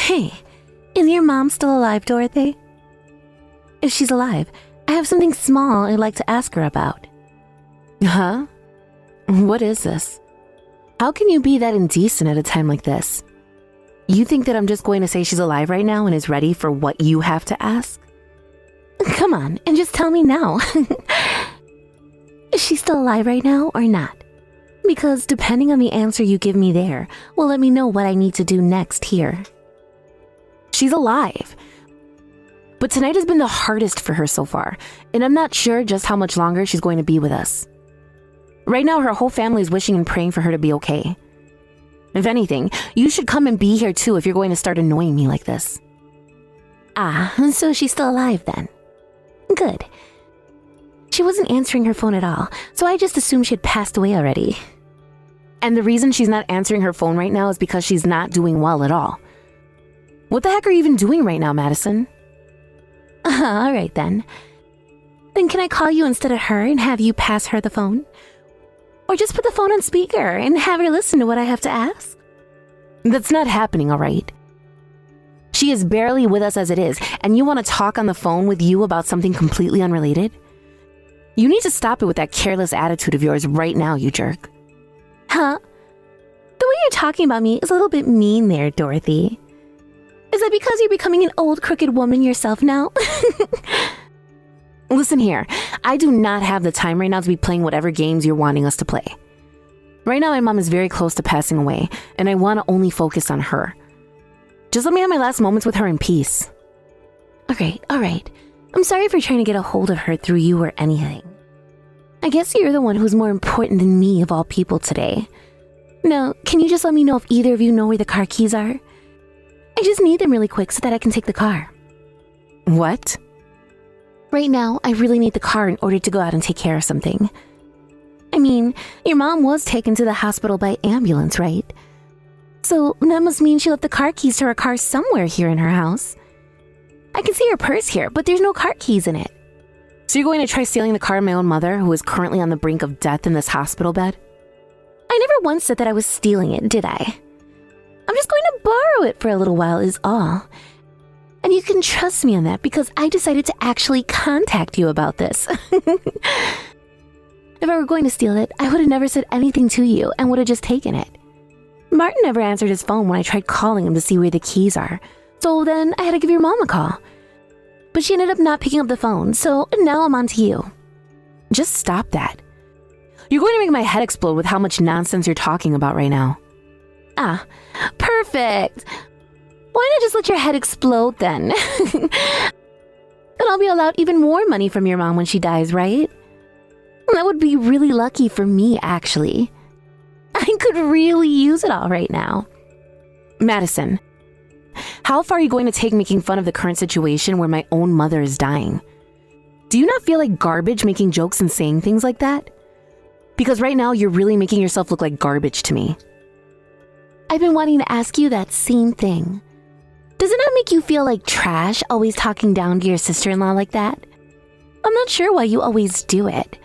Hey, is your mom still alive, Dorothy? If she's alive, I have something small I'd like to ask her about. Huh? What is this? How can you be that indecent at a time like this? You think that I'm just going to say she's alive right now and is ready for what you have to ask? Come on, and just tell me now. Is she still alive right now or not? Because depending on the answer you give me there, will let me know what I need to do next here. She's alive. But tonight has been the hardest for her so far, and I'm not sure just how much longer she's going to be with us. Right now, her whole family is wishing and praying for her to be okay. If anything, you should come and be here too if you're going to start annoying me like this. Ah, so she's still alive then. Good. She wasn't answering her phone at all, so I just assumed she had passed away already. And the reason she's not answering her phone right now is because she's not doing well at all. What the heck are you even doing right now, Madison? All right then. Then can I call you instead of her and have you pass her the phone? Or just put the phone on speaker and have her listen to what I have to ask? That's not happening, all right? She is barely with us as it is, and you want to talk on the phone with you about something completely unrelated? You need to stop it with that careless attitude of yours right now, you jerk. Huh? The way you're talking about me is a little bit mean there, Dorothy. Is that because you're becoming an old crooked woman yourself now? Listen here, I do not have the time right now to be playing whatever games you're wanting us to play. Right now, my mom is very close to passing away, and I want to only focus on her. Just let me have my last moments with her in peace. All right. I'm sorry for trying to get a hold of her through you or anything. I guess you're the one who's more important than me of all people today. Now, can you just let me know if either of you know where the car keys are? I just need them really quick so that I can take the car. What? Right now, I really need the car in order to go out and take care of something. I mean, your mom was taken to the hospital by ambulance, right? So that must mean she left the car keys to her car somewhere here in her house. I can see her purse here, but there's no car keys in it. So you're going to try stealing the car of my own mother, who is currently on the brink of death in this hospital bed? I never once said that I was stealing it, did I? I'm just going to borrow it for a little while is all. And you can trust me on that because I decided to actually contact you about this. If I were going to steal it, I would have never said anything to you and would have just taken it. Martin never answered his phone when I tried calling him to see where the keys are. So then I had to give your mom a call. But she ended up not picking up the phone, so now I'm on to you. Just stop that. You're going to make my head explode with how much nonsense you're talking about right now. Ah, perfect. Why not just let your head explode then? Then I'll be allowed even more money from your mom when she dies, right? That would be really lucky for me, actually. I could really use it all right now. Madison, how far are you going to take making fun of the current situation where my own mother is dying? Do you not feel like garbage making jokes and saying things like that? Because right now you're really making yourself look like garbage to me. I've been wanting to ask you that same thing. Does it not make you feel like trash always talking down to your sister-in-law like that? I'm not sure why you always do it.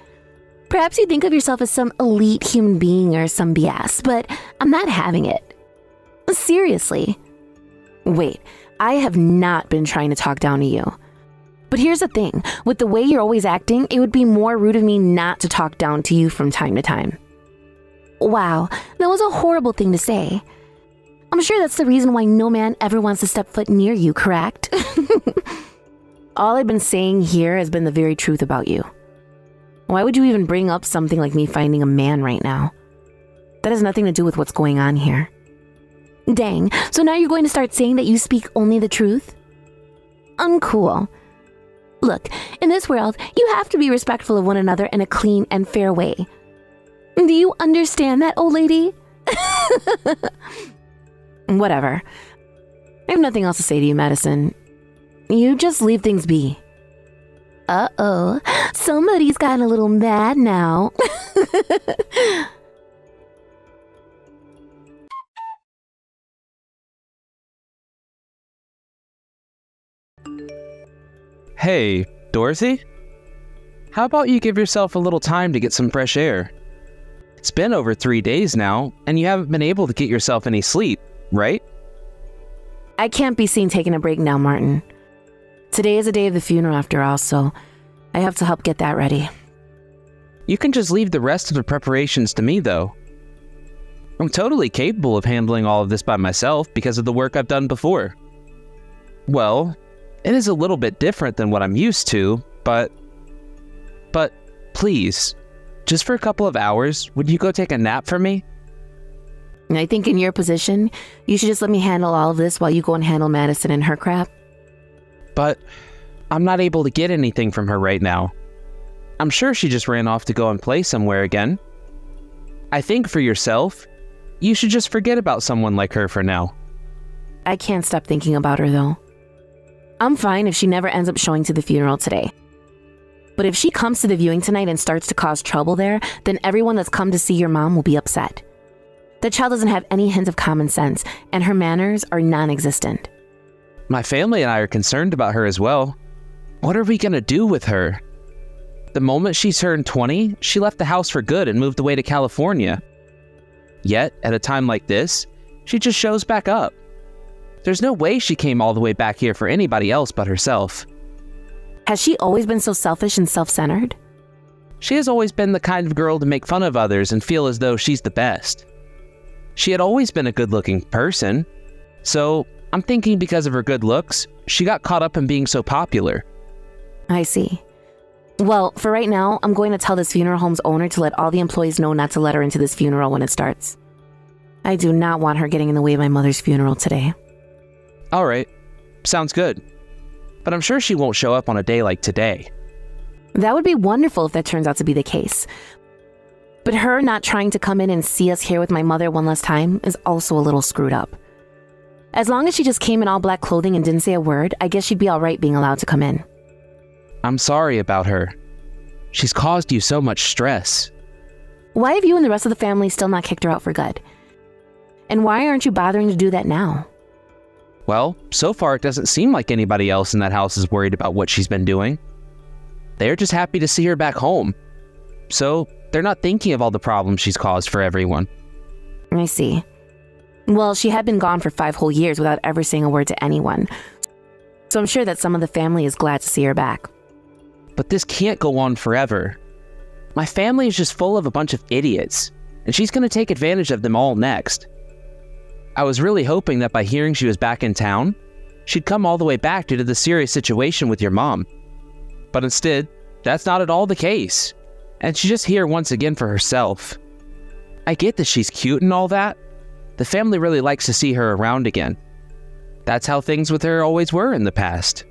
Perhaps you think of yourself as some elite human being or some BS, but I'm not having it. Seriously. Wait, I have not been trying to talk down to you. But here's the thing, with the way you're always acting, it would be more rude of me not to talk down to you from time to time. Wow, that was a horrible thing to say. I'm sure that's the reason why no man ever wants to step foot near you, correct? All I've been saying here has been the very truth about you. Why would you even bring up something like me finding a man right now? That has nothing to do with what's going on here. Dang, so now you're going to start saying that you speak only the truth? Uncool. Look, in this world, you have to be respectful of one another in a clean and fair way. Do you understand that, old lady? Whatever. I have nothing else to say to you, Madison. You just leave things be. Uh-oh, somebody's gotten a little mad now. Hey, Dorothy? How about you give yourself a little time to get some fresh air? It's been over 3 days now, and you haven't been able to get yourself any sleep, right? I can't be seen taking a break now, Martin. Today is the day of the funeral after all, so I have to help get that ready. You can just leave the rest of the preparations to me, though. I'm totally capable of handling all of this by myself because of the work I've done before. Well, it is a little bit different than what I'm used to, but please, just for a couple of hours, would you go take a nap for me? I think in your position, you should just let me handle all of this while you go and handle Madison and her crap. But I'm not able to get anything from her right now. I'm sure she just ran off to go and play somewhere again. I think for yourself, you should just forget about someone like her for now. I can't stop thinking about her, though. I'm fine if she never ends up showing to the funeral today. But if she comes to the viewing tonight and starts to cause trouble there, then everyone that's come to see your mom will be upset. The child doesn't have any hint of common sense, and her manners are non-existent. My family and I are concerned about her as well. What are we gonna do with her? The moment she turned 20, she left the house for good and moved away to California. Yet, at a time like this, she just shows back up. There's no way she came all the way back here for anybody else but herself. Has she always been so selfish and self-centered? She has always been the kind of girl to make fun of others and feel as though she's the best. She had always been a good-looking person, so I'm thinking because of her good looks, she got caught up in being so popular. I see. Well, for right now, I'm going to tell this funeral home's owner to let all the employees know not to let her into this funeral when it starts. I do not want her getting in the way of my mother's funeral today. All right, sounds good. But I'm sure she won't show up on a day like today. That would be wonderful if that turns out to be the case. But her not trying to come in and see us here with my mother one last time is also a little screwed up. As long as she just came in all black clothing and didn't say a word, I guess she'd be all right being allowed to come in. I'm sorry about her. She's caused you so much stress. Why have you and the rest of the family still not kicked her out for good? And why aren't you bothering to do that now? Well, so far it doesn't seem like anybody else in that house is worried about what she's been doing. They're just happy to see her back home. So they're not thinking of all the problems she's caused for everyone. I see. Well, she had been gone for 5 whole years without ever saying a word to anyone. So I'm sure that some of the family is glad to see her back. But this can't go on forever. My family is just full of a bunch of idiots, and she's going to take advantage of them all next. I was really hoping that by hearing she was back in town, she'd come all the way back due to the serious situation with your mom. But instead, that's not at all the case, and she's just here once again for herself. I get that she's cute and all that. The family really likes to see her around again. That's how things with her always were in the past.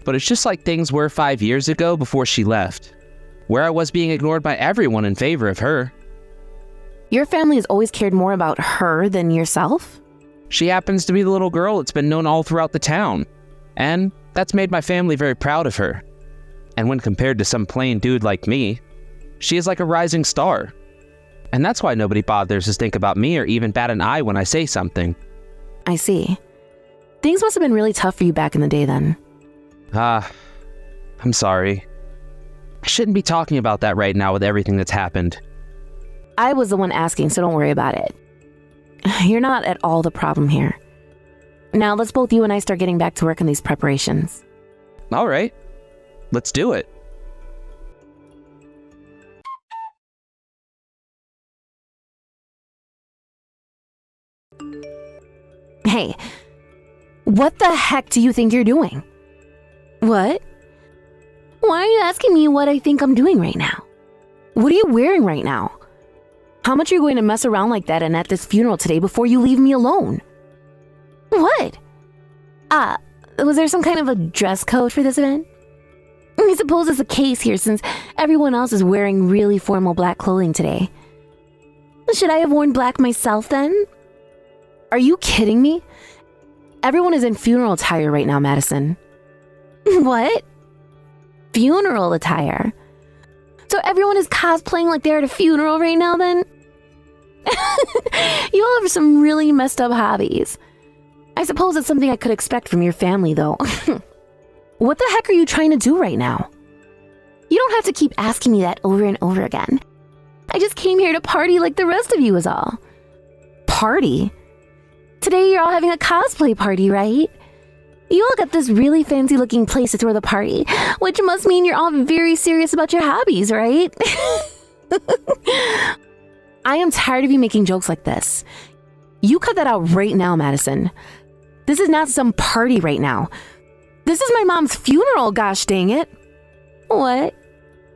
But it's just like things were 5 years ago before she left, where I was being ignored by everyone in favor of her. Your family has always cared more about her than yourself? She happens to be the little girl that's been known all throughout the town, and that's made my family very proud of her. And when compared to some plain dude like me, she is like a rising star. And that's why nobody bothers to think about me or even bat an eye when I say something. I see. Things must have been really tough for you back in the day then. I'm sorry. I shouldn't be talking about that right now with everything that's happened. I was the one asking, so don't worry about it. You're not at all the problem here. Now let's both you and I start getting back to work on these preparations. All right, let's do it. Hey, what the heck do you think you're doing? What? Why are you asking me what I think I'm doing right now? What are you wearing right now? How much are you going to mess around like that and at this funeral today before you leave me alone? What? Was there some kind of a dress code for this event? I suppose it's the case here since everyone else is wearing really formal black clothing today. Should I have worn black myself then? Are you kidding me? Everyone is in funeral attire right now, Madison. What? Funeral attire? So everyone is cosplaying like they're at a funeral right now then? You all have some really messed up hobbies. I suppose it's something I could expect from your family though. What the heck are you trying to do right now? You don't have to keep asking me that over and over again. I just came here to party like the rest of you is all. Party? Today you're all having a cosplay party, right? You all got this really fancy looking place to throw the party, which must mean you're all very serious about your hobbies, right? I am tired of you making jokes like this. You cut that out right now, Madison. This is not some party right now. This is my mom's funeral, gosh dang it. What?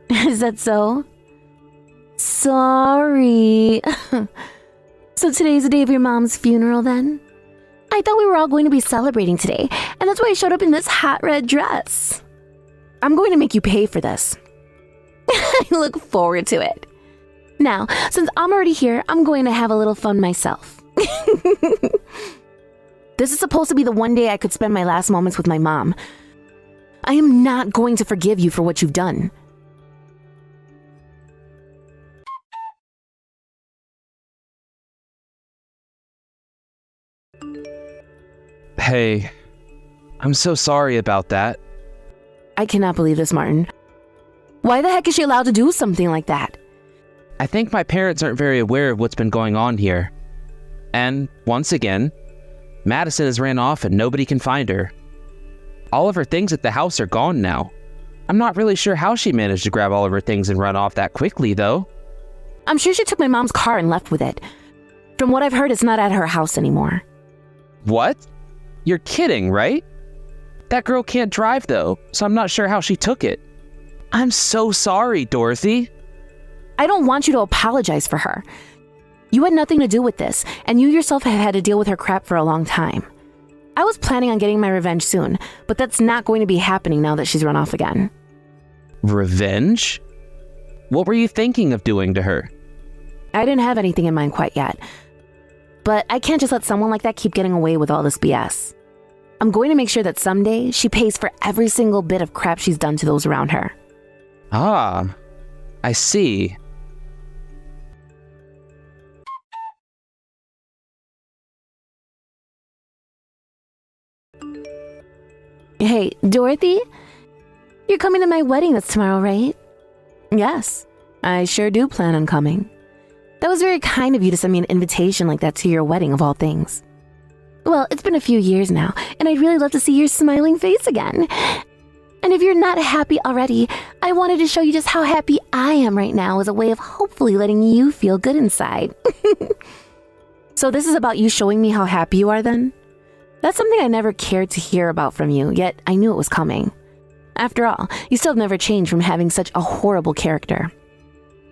Is that so? Sorry. So today's the day of your mom's funeral then? I thought we were all going to be celebrating today, and that's why I showed up in this hot red dress. I'm going to make you pay for this. I look forward to it. Now, since I'm already here, I'm going to have a little fun myself. This is supposed to be the one day I could spend my last moments with my mom. I am not going to forgive you for what you've done. Hey, I'm so sorry about that. I cannot believe this, Martin. Why the heck is she allowed to do something like that? I think my parents aren't very aware of what's been going on here. And, once again, Madison has ran off and nobody can find her. All of her things at the house are gone now. I'm not really sure how she managed to grab all of her things and run off that quickly, though. I'm sure she took my mom's car and left with it. From what I've heard, it's not at her house anymore. What? You're kidding, right? That girl can't drive, though, so I'm not sure how she took it. I'm so sorry, Dorothy. I don't want you to apologize for her. You had nothing to do with this, and you yourself have had to deal with her crap for a long time. I was planning on getting my revenge soon, but that's not going to be happening now that she's run off again. Revenge? What were you thinking of doing to her? I didn't have anything in mind quite yet. But I can't just let someone like that keep getting away with all this BS. I'm going to make sure that someday she pays for every single bit of crap she's done to those around her. Ah, I see. Hey, Dorothy? You're coming to my wedding that's tomorrow, right? Yes, I sure do plan on coming. That was very kind of you to send me an invitation like that to your wedding of all things. Well, it's been a few years now, and I'd really love to see your smiling face again. And if you're not happy already, I wanted to show you just how happy I am right now as a way of hopefully letting you feel good inside. So this is about you showing me how happy you are then? That's something I never cared to hear about from you, yet I knew it was coming. After all, you still have never changed from having such a horrible character.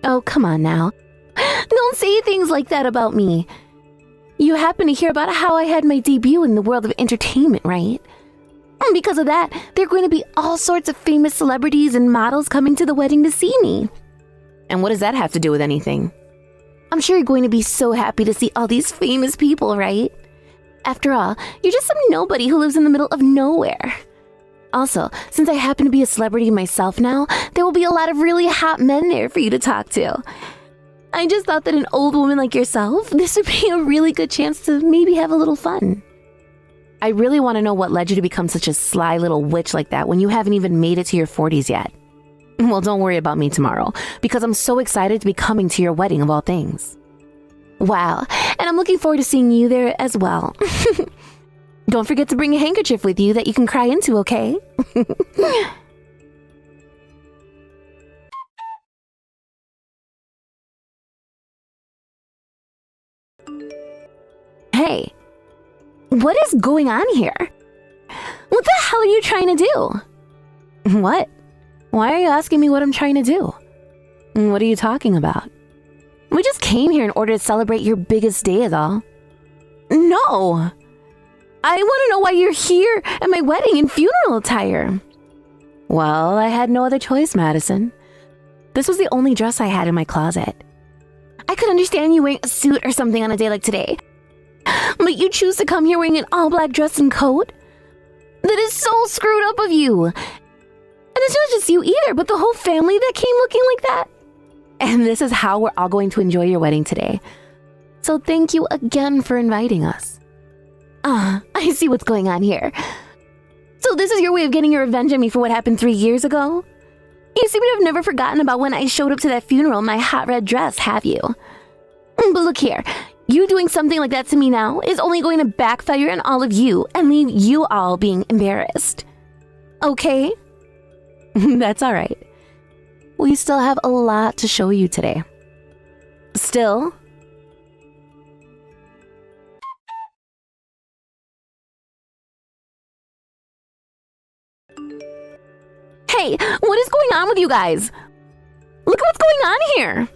Oh, come on now. Don't say things like that about me. You happen to hear about how I had my debut in the world of entertainment, right? And because of that, there are going to be all sorts of famous celebrities and models coming to the wedding to see me. And what does that have to do with anything? I'm sure you're going to be so happy to see all these famous people, right? After all, you're just some nobody who lives in the middle of nowhere. Also, since I happen to be a celebrity myself now, there will be a lot of really hot men there for you to talk to. I just thought that an old woman like yourself, this would be a really good chance to maybe have a little fun. I really want to know what led you to become such a sly little witch like that when you haven't even made it to your 40s yet. Well, don't worry about me tomorrow, because I'm so excited to be coming to your wedding of all things. Wow, and I'm looking forward to seeing you there as well. Don't forget to bring a handkerchief with you that you can cry into, okay? Hey, what is going on here? What the hell are you trying to do? What? Why are you asking me what I'm trying to do? What are you talking about? We just came here in order to celebrate your biggest day is all. No! I want to know why you're here at my wedding in funeral attire. Well, I had no other choice, Madison. This was the only dress I had in my closet. I could understand you wearing a suit or something on a day like today. But you choose to come here wearing an all-black dress and coat? That is so screwed up of you. And it's not just you either, but the whole family that came looking like that. And this is how we're all going to enjoy your wedding today. So thank you again for inviting us. I see what's going on here. So this is your way of getting your revenge on me for what happened 3 years ago? You seem to have never forgotten about when I showed up to that funeral in my hot red dress, have you? But look here, You doing something like that to me now is only going to backfire on all of you and leave you all being embarrassed. Okay? That's all right. We still have a lot to show you today. Still? Hey, what is going on with you guys? Look at what's going on here.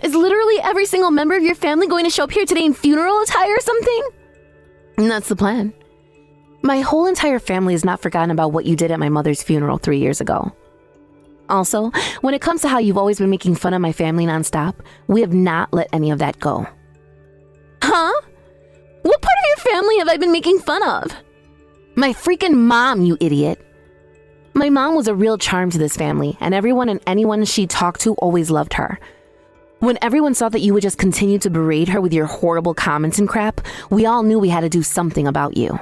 Is literally every single member of your family going to show up here today in funeral attire or something? And that's the plan. My whole entire family has not forgotten about what you did at my mother's funeral 3 years ago. Also, when it comes to how you've always been making fun of my family nonstop, we have not let any of that go. Huh? What part of your family have I been making fun of? My freaking mom, you idiot. My mom was a real charm to this family, and everyone and anyone she talked to always loved her. When everyone saw that you would just continue to berate her with your horrible comments and crap, we all knew we had to do something about you.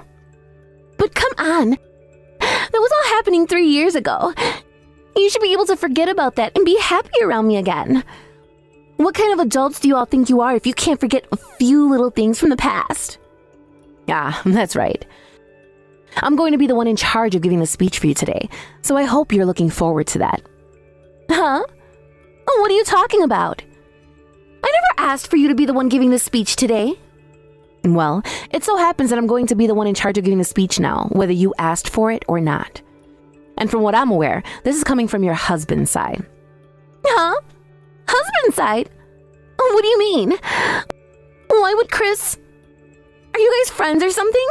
But come on, that was all happening 3 years ago. You should be able to forget about that and be happy around me again. What kind of adults do you all think you are if you can't forget a few little things from the past? Ah, that's right. I'm going to be the one in charge of giving the speech for you today, so I hope you're looking forward to that. Huh? What are you talking about? I never asked for you to be the one giving the speech today. Well, it so happens that I'm going to be the one in charge of giving the speech now, whether you asked for it or not. And from what I'm aware, this is coming from your husband's side. Huh? Husband's side? What do you mean? Why would Chris... Are you guys friends or something?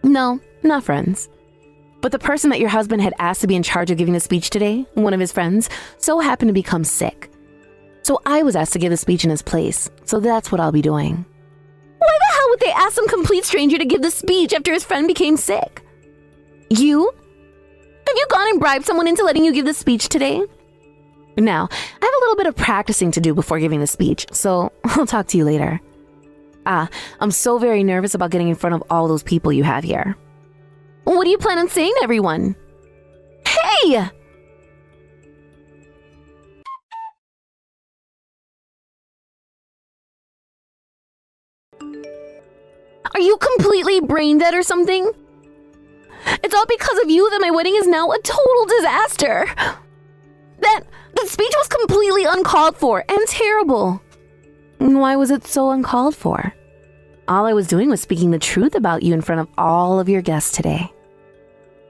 No, not friends. But the person that your husband had asked to be in charge of giving the speech today, one of his friends, so happened to become sick. So I was asked to give the speech in his place, so that's what I'll be doing. Why the hell would they ask some complete stranger to give the speech after his friend became sick? You? Have you gone and bribed someone into letting you give the speech today? Now, I have a little bit of practicing to do before giving the speech, so I'll talk to you later. I'm so very nervous about getting in front of all those people you have here. What do you plan on saying to everyone? Hey! Are you completely brain dead or something? It's all because of you that my wedding is now a total disaster. That speech was completely uncalled for and terrible. Why was it so uncalled for? All I was doing was speaking the truth about you in front of all of your guests today.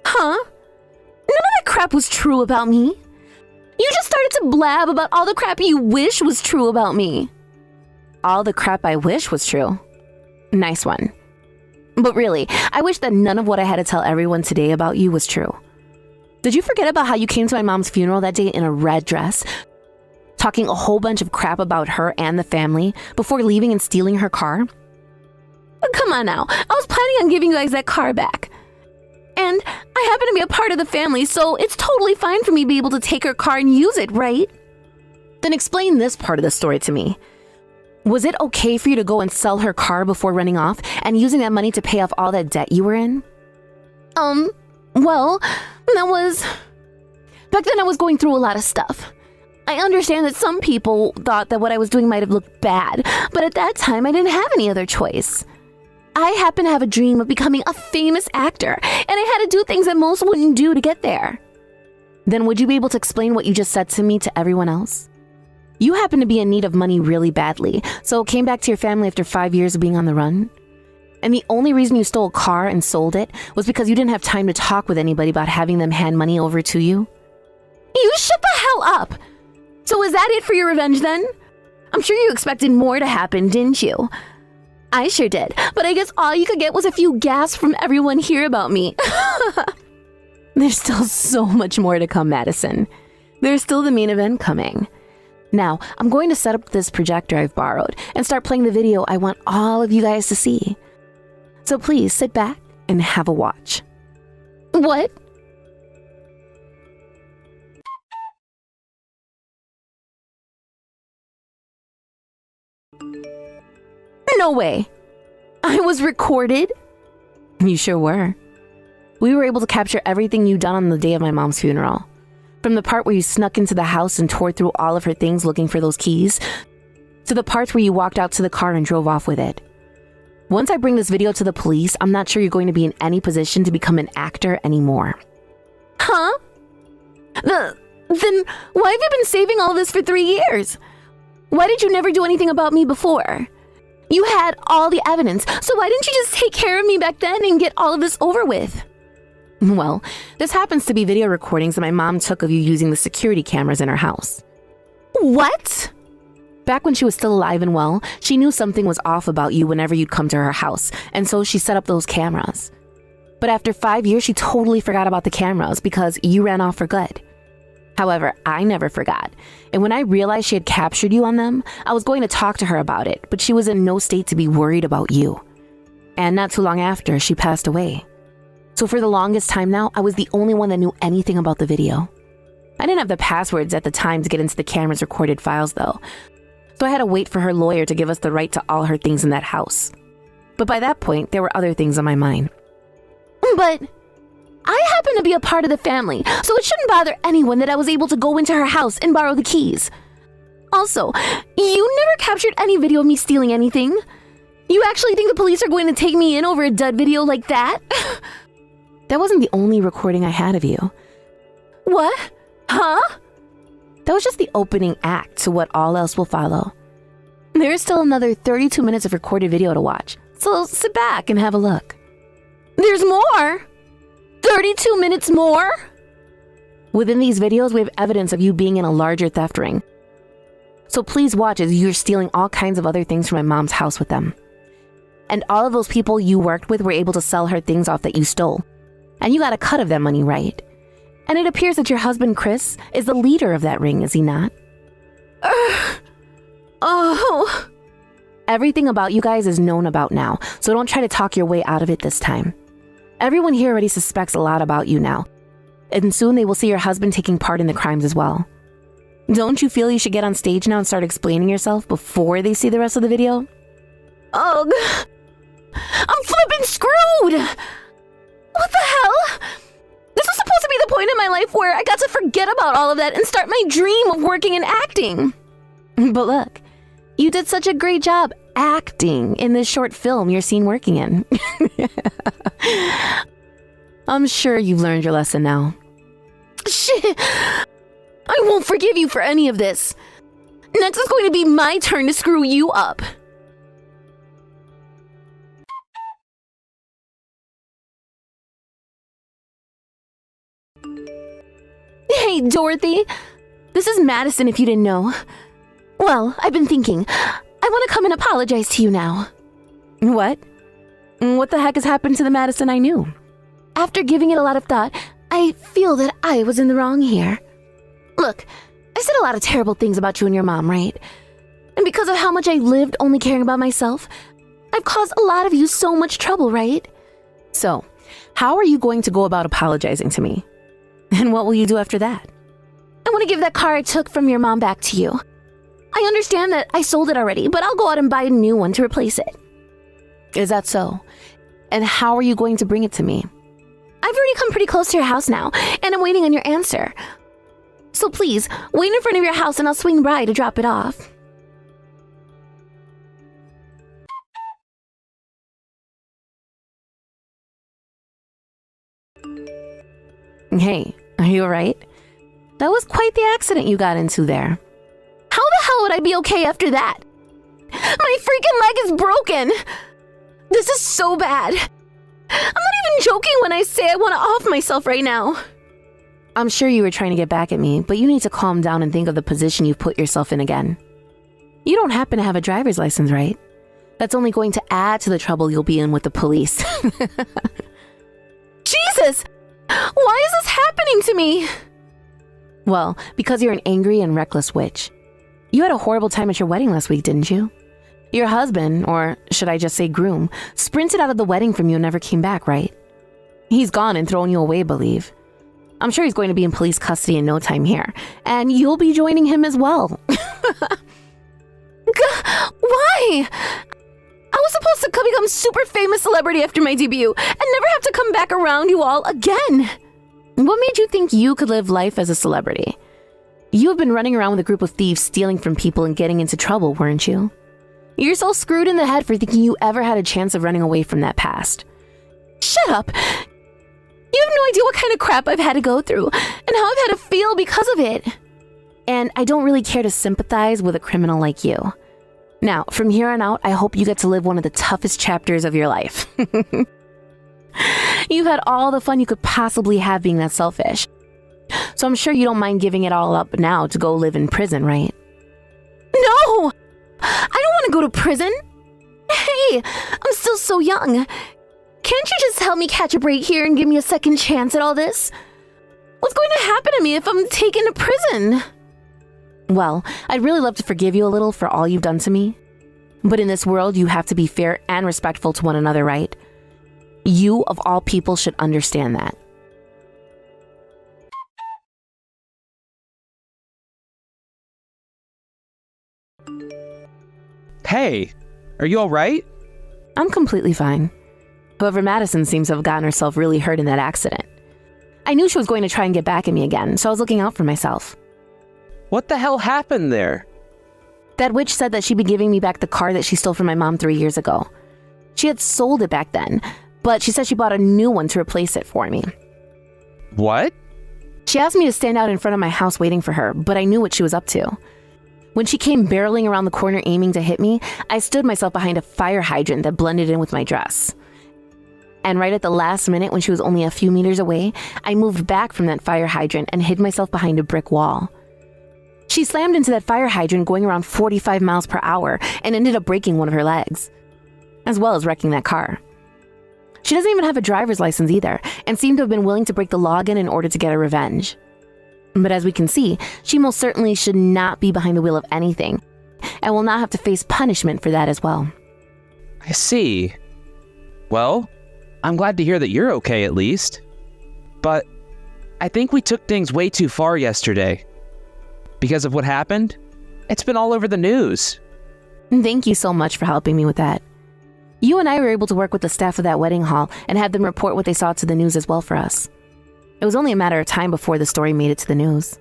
Huh? None of that crap was true about me. You just started to blab about all the crap you wish was true about me. All the crap I wish was true. Nice one. But really, I wish that none of what I had to tell everyone today about you was true. Did you forget about how you came to my mom's funeral that day in a red dress, talking a whole bunch of crap about her and the family before leaving and stealing her car? Come on now, I was planning on giving you guys that car back. And I happen to be a part of the family, so it's totally fine for me to be able to take her car and use it, right? Then explain this part of the story to me. Was it okay for you to go and sell her car before running off and using that money to pay off all that debt you were in? Well, back then I was going through a lot of stuff. I understand that some people thought that what I was doing might have looked bad, but at that time I didn't have any other choice. I happened to have a dream of becoming a famous actor, and I had to do things that most wouldn't do to get there. Then would you be able to explain what you just said to me to everyone else? You happen to be in need of money really badly, so came back to your family after 5 years of being on the run. And the only reason you stole a car and sold it was because you didn't have time to talk with anybody about having them hand money over to you? You shut the hell up! So is that it for your revenge then? I'm sure you expected more to happen, didn't you? I sure did, but I guess all you could get was a few gasps from everyone here about me. There's still so much more to come, Madison. There's still the main event coming. Now, I'm going to set up this projector I've borrowed and start playing the video I want all of you guys to see. So please sit back and have a watch. What? No way. I was recorded? You sure were. We were able to capture everything you done on the day of my mom's funeral. From the part where you snuck into the house and tore through all of her things looking for those keys, to the parts where you walked out to the car and drove off with it. Once I bring this video to the police, I'm not sure you're going to be in any position to become an actor anymore. Huh? Then why have you been saving all this for 3 years? Why did you never do anything about me before? You had all the evidence, so why didn't you just take care of me back then and get all of this over with? Well, this happens to be video recordings that my mom took of you using the security cameras in her house. What? Back when she was still alive and well, she knew something was off about you whenever you'd come to her house, and so she set up those cameras. But after 5 years, she totally forgot about the cameras because you ran off for good. However, I never forgot, and when I realized she had captured you on them, I was going to talk to her about it, but she was in no state to be worried about you. And not too long after, she passed away. So for the longest time now, I was the only one that knew anything about the video. I didn't have the passwords at the time to get into the camera's recorded files though, so I had to wait for her lawyer to give us the right to all her things in that house. But by that point, there were other things on my mind. But I happen to be a part of the family, so it shouldn't bother anyone that I was able to go into her house and borrow the keys. Also, you never captured any video of me stealing anything. You actually think the police are going to take me in over a dud video like that? That wasn't the only recording I had of you. What? Huh? That was just the opening act to what all else will follow. There is still another 32 minutes of recorded video to watch, so sit back and have a look. There's more? 32 minutes more? Within these videos, we have evidence of you being in a larger theft ring. So please watch as you're stealing all kinds of other things from my mom's house with them. And all of those people you worked with were able to sell her things off that you stole. And you got a cut of that money, right? And it appears that your husband, Chris, is the leader of that ring, is he not? Oh. Everything about you guys is known about now, so don't try to talk your way out of it this time. Everyone here already suspects a lot about you now, and soon they will see your husband taking part in the crimes as well. Don't you feel you should get on stage now and start explaining yourself before they see the rest of the video? Ugh. I'm flipping screwed! What the hell? This was supposed to be the point in my life where I got to forget about all of that and start my dream of working in acting. But look, you did such a great job acting in this short film you're seen working in. I'm sure you've learned your lesson now. Shit! I won't forgive you for any of this. Next is going to be my turn to screw you up. Hey, Dorothy. This is Madison, if you didn't know. Well, I've been thinking. I want to come and apologize to you now. What? What the heck has happened to the Madison I knew? After giving it a lot of thought, I feel that I was in the wrong here. Look, I said a lot of terrible things about you and your mom, right? And because of how much I lived only caring about myself, I've caused a lot of you so much trouble, right? So, how are you going to go about apologizing to me? And what will you do after that? I want to give that car I took from your mom back to you. I understand that I sold it already, but I'll go out and buy a new one to replace it. Is that so? And how are you going to bring it to me? I've already come pretty close to your house now, and I'm waiting on your answer. So please, wait in front of your house and I'll swing by to drop it off. Hey, are you alright? That was quite the accident you got into there. How the hell would I be okay after that? My freaking leg is broken! This is so bad. I'm not even joking when I say I want to off myself right now. I'm sure you were trying to get back at me, but you need to calm down and think of the position you've put yourself in again. You don't happen to have a driver's license, right? That's only going to add to the trouble you'll be in with the police. Jesus! Why is this happening to me? Well, because you're an angry and reckless witch. You had a horrible time at your wedding last week, didn't you? Your husband, or should I just say groom, sprinted out of the wedding from you and never came back, right? He's gone and thrown you away, believe. I'm sure he's going to be in police custody in no time here, and you'll be joining him as well. Why? I was supposed to become super famous celebrity after my debut and never have to come back around you all again. What made you think you could live life as a celebrity? You have been running around with a group of thieves stealing from people and getting into trouble, weren't you? You're so screwed in the head for thinking you ever had a chance of running away from that past. Shut up! You have no idea what kind of crap I've had to go through and how I've had to feel because of it. And I don't really care to sympathize with a criminal like you. Now, from here on out, I hope you get to live one of the toughest chapters of your life. You've had all the fun you could possibly have being that selfish. So I'm sure you don't mind giving it all up now to go live in prison, right? No! I don't want to go to prison. Hey, I'm still so young. Can't you just help me catch a break here and give me a second chance at all this? What's going to happen to me if I'm taken to prison? Well, I'd really love to forgive you a little for all you've done to me. But in this world, you have to be fair and respectful to one another, right? You, of all people, should understand that. Hey, are you all right? I'm completely fine. However, Madison seems to have gotten herself really hurt in that accident. I knew she was going to try and get back at me again, so I was looking out for myself. What the hell happened there? That witch said that she'd be giving me back the car that she stole from my mom 3 years ago. She had sold it back then, but she said she bought a new one to replace it for me. What? She asked me to stand out in front of my house waiting for her, but I knew what she was up to. When she came barreling around the corner aiming to hit me, I stood myself behind a fire hydrant that blended in with my dress. And right at the last minute, when she was only a few meters away, I moved back from that fire hydrant and hid myself behind a brick wall. She slammed into that fire hydrant going around 45 miles per hour and ended up breaking one of her legs, as well as wrecking that car. She doesn't even have a driver's license either, and seemed to have been willing to break the law again in order to get her revenge. But as we can see, she most certainly should not be behind the wheel of anything, and will not have to face punishment for that as well. I see. Well, I'm glad to hear that you're okay at least. But I think we took things way too far yesterday. Because of what happened, it's been all over the news. Thank you so much for helping me with that. You and I were able to work with the staff of that wedding hall and have them report what they saw to the news as well for us. It was only a matter of time before the story made it to the news.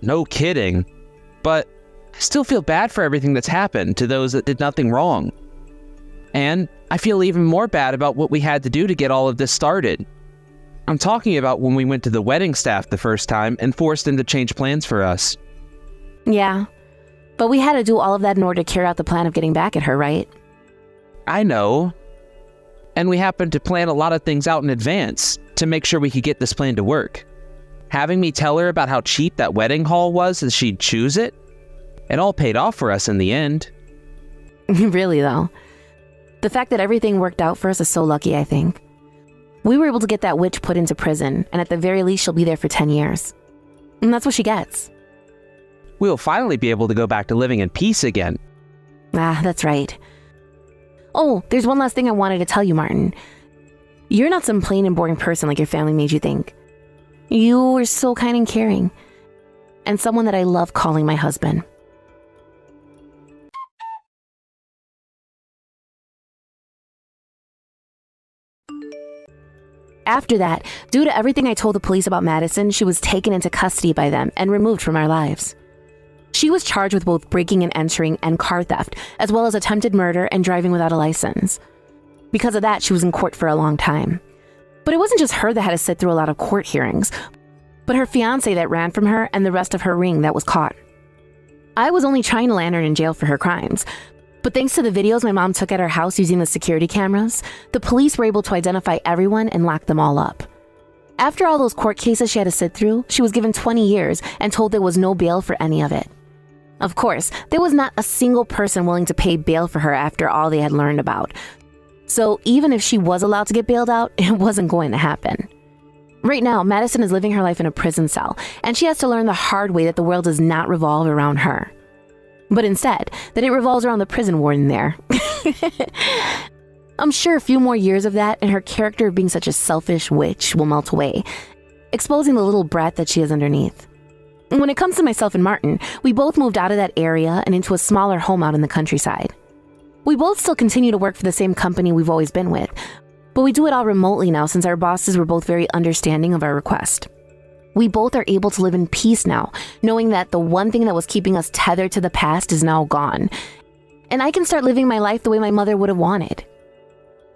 No kidding. But I still feel bad for everything that's happened to those that did nothing wrong. And I feel even more bad about what we had to do to get all of this started. I'm talking about when we went to the wedding staff the first time and forced them to change plans for us. Yeah, but we had to do all of that in order to carry out the plan of getting back at her, right? I know. And we happened to plan a lot of things out in advance to make sure we could get this plan to work. Having me tell her about how cheap that wedding hall was that she'd choose it, it all paid off for us in the end. Really, though. The fact that everything worked out for us is so lucky, I think. We were able to get that witch put into prison, and at the very least, she'll be there for 10 years. And that's what she gets. We'll finally be able to go back to living in peace again. Ah, that's right. Oh, there's one last thing I wanted to tell you, Martin. You're not some plain and boring person like your family made you think. You were so kind and caring, and someone that I love calling my husband. After that, due to everything I told the police about Madison, she was taken into custody by them and removed from our lives. She was charged with both breaking and entering and car theft, as well as attempted murder and driving without a license. Because of that, she was in court for a long time. But it wasn't just her that had to sit through a lot of court hearings, but her fiancé that ran from her and the rest of her ring that was caught. I was only trying to land her in jail for her crimes, but thanks to the videos my mom took at her house using the security cameras, the police were able to identify everyone and lock them all up. After all those court cases she had to sit through, she was given 20 years and told there was no bail for any of it. Of course, there was not a single person willing to pay bail for her after all they had learned about. So even if she was allowed to get bailed out, it wasn't going to happen. Right now, Madison is living her life in a prison cell, and she has to learn the hard way that the world does not revolve around her. But instead, that it revolves around the prison warden there. I'm sure a few more years of that and her character of being such a selfish witch will melt away, exposing the little brat that she is underneath. When it comes to myself and Martin, we both moved out of that area and into a smaller home out in the countryside. We both still continue to work for the same company we've always been with, but we do it all remotely now since our bosses were both very understanding of our request. We both are able to live in peace now, knowing that the one thing that was keeping us tethered to the past is now gone. And I can start living my life the way my mother would have wanted.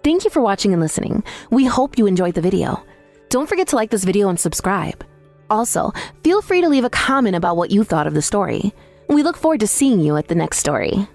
Thank you for watching and listening. We hope you enjoyed the video. Don't forget to like this video and subscribe. Also, feel free to leave a comment about what you thought of the story. We look forward to seeing you at the next story.